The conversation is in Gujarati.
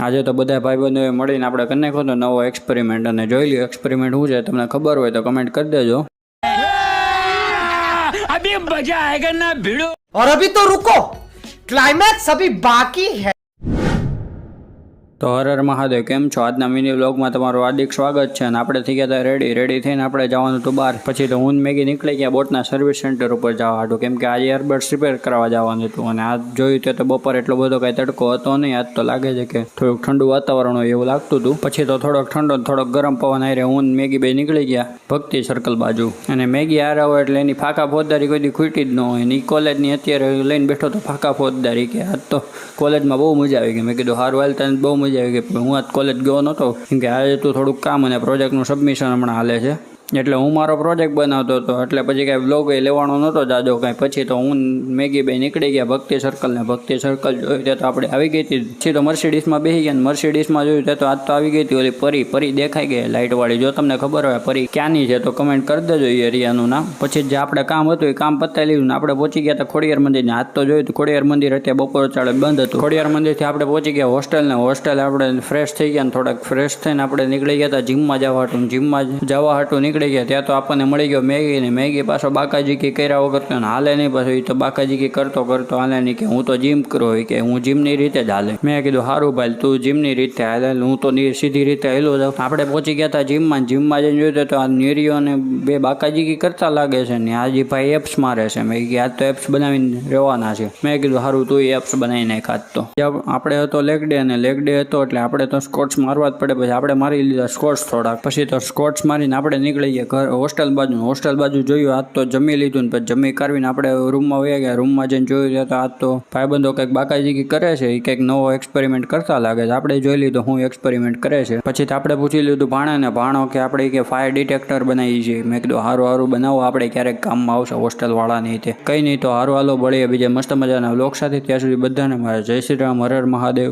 આજે તો બધા ભાઈબંધોએ મળીને આપણે કરી નાખ્યો તો નવો એક્સપેરિમેન્ટ, અને જોઈ લ્યો એક્સપેરિમેન્ટ શું છે. તમને ખબર હોય તો કમેન્ટ કરી દેજો. अभी मजा आएगा ना भिड़ो. और अभी तो रुको, क्लाइमैक्स अभी बाकी है. તો હર હર મહાદેવ, કેમ છો? આજના મિની વ્લોગમાં તમારું હાર્દિક સ્વાગત છે. અને આપણે થઈ ગયા હતા રેડી થઈને આપણે જવાનું હતું બહાર. પછી તો હું મેગી નીકળી ગયા બોટના સર્વિસ સેન્ટર ઉપર જવા હતું, કેમ કે આજે એરબડ્સ રિપેર કરવા જવાનું હતું. અને આ જોયું તો બપોર એટલો બધો કાંઈ તડકો હતો નહીં. આજ તો લાગે છે કે થોડુંક ઠંડુ વાતાવરણ હોય એવું લાગતું હતું. પછી તો થોડોક ઠંડો થોડોક ગરમ પવન આવી રહ્યો. હું મેગી બે નીકળી ગયા ભક્તિ સર્કલ બાજુ. અને મેગી આ હોય એટલે એની ફાંકા ફોજદારી કોઈ દી ખૂટી જ ન હોય. એની કોલેજની અત્યારે લઈને બેઠો તો ફાંકા ફોજદારી, કે આજ તો કોલેજમાં બહુ મજા આવી ગઈ. મેં કીધું હારું હાલ તને બહુ મજા આવી ગઈ. હું આજ કોલેજ ગયો નહોતો, કેમ કે આજે તો થોડુંક કામ અને પ્રોજેક્ટનું સબમિશન હમણાં હાલે છે, એટલે હું મારો પ્રોજેક્ટ બનાવતો હતો. એટલે પછી કાંઈ વ્લોગ લેવાનો નહોતો જાજો કાંઈ. પછી તો હું મેગી બે નીકળી ગયા ભક્તિ સર્કલ, ને ભક્તિ સર્કલ જોયું તે તો આપણે આવી ગઈ હતી. પછી તો મર્સિડીસમાં બેસી ગયા, મર્સિડીસમાં જોયું તે તો આજ તો આવી ગઈ હતી ઓલી પરી દેખાઈ ગઈ લાઇટવાળી. જો તમને ખબર હોય પરી ક્યાંની છે તો કમેન્ટ કરી દેજો એ એરિયાનું નામ. પછી જે આપણે કામ હતું એ કામ પતાવી લીધું ને આપણે પહોંચી ગયા હતા ખોડિયાર મંદિરને. આજ તો જોયું તો ખોડિયાર મંદિર અત્યારે બપોર ચાળે બંધ હતું. ખોડિયાર મંદિરથી આપણે પહોંચી ગયા હોસ્ટેલને. હોસ્ટેલ આપણે ફ્રેશ થઈ ગયા ને થોડાક ફ્રેશ થઈને આપણે નીકળી ગયા હતા જીમમાં જવા હતું. જીમમાં જવા હતું નીકળી ગયા ત્યાં તો આપણને મળી ગયો મેગી. ને મેગી પાછો બાકાજી કી કર્યા વગર તો હાલે નહીં. પાછો એ તો બાકાજી કી કરતો હાલે નહીં, કે હું તો જીમ કરો હોય, કે હું જીમની રીતે જ હાલે. મેં કીધું સારું ભાઈ તું જીમની રીતે હાલે, હું તો સીધી રીતે હેલો જાઉં. આપણે પહોંચી ગયા હતા જીમમાં. જીમમાં જઈને જોયું તો આ નીરીઓ અને બે બાકાજી કી કરતા લાગે છે ને આજે ભાઈ એપ્સ મારે છે. મેં કીધું આજ તો એપ્સ બનાવીને રહેવાના છે. મેં કીધું સારું તું એપ્સ બનાવી નાખ. આજ તો આપણે હતો લેગ ડે, અને લેગ ડે હતો એટલે આપણે તો સ્કોટ્સ મારવા જ પડે. પછી આપણે મારી લીધા સ્કોટ્સ થોડાક. પછી તો સ્કોટ્સ મારીને આપણે નીકળી ગયા હોસ્ટેલ બાજુ જોયું. આજ તો જમી લીધું ને પછી જમી કાઢવીને આપણે રૂમમાં વયા ગયા. રૂમમાં જઈને જોયું તો આજ તો ભાઈબંધો કંઈક બાકાજી કરે છે, એ કંઈક નવો એક્સપેરિમેન્ટ કરતા લાગે છે. આપણે જોઈ લીધું હું એક્સપેરિમેન્ટ કરે છે. પછી તો આપણે પૂછી લીધું ભાણો કે આપણે કે ફાયર ડિટેક્ટર બનાવી છે. મેં કીધું હારું બનાવો, આપણે ક્યારેક કામમાં આવશે હોસ્ટેલ વાળાની તે કંઈ નહીં. તો હારું હાલો મળીએ બીજા મસ્ત મજાના વ્લોગ સાથે. ત્યાં સુધી બધાને મારા જય શ્રી રામ, હર હર મહાદેવ.